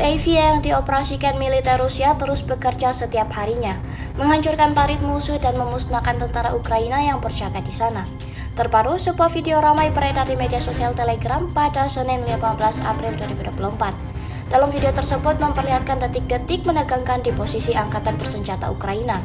UAV yang dioperasikan militer Rusia terus bekerja setiap harinya, menghancurkan parit musuh dan memusnahkan tentara Ukraina yang berjaga di sana. Terbaru, sebuah video ramai beredar di media sosial Telegram pada Senin 15 April 2024. Dalam video tersebut memperlihatkan detik-detik menegangkan di posisi angkatan bersenjata Ukraina.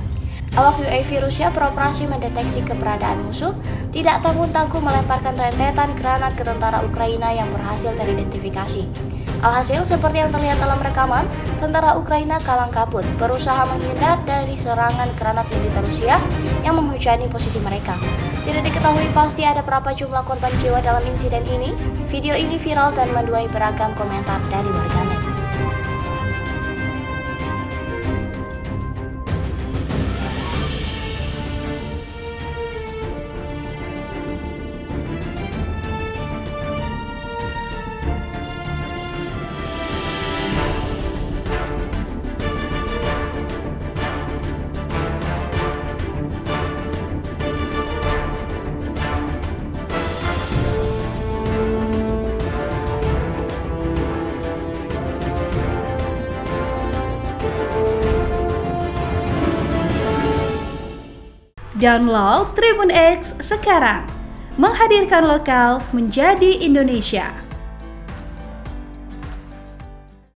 Awak UAV Rusia beroperasi mendeteksi keberadaan musuh, tidak tanggung-tanggung melemparkan rentetan granat ke tentara Ukraina yang berhasil teridentifikasi. Alhasil, seperti yang terlihat dalam rekaman, tentara Ukraina kalang kabut, berusaha menghindar dari serangan granat militer Rusia yang menghujani posisi mereka. Tidak diketahui pasti ada berapa jumlah korban jiwa dalam insiden ini. Video ini viral dan menuai beragam komentar dari warganet. Download Tribun X sekarang, menghadirkan lokal menjadi Indonesia.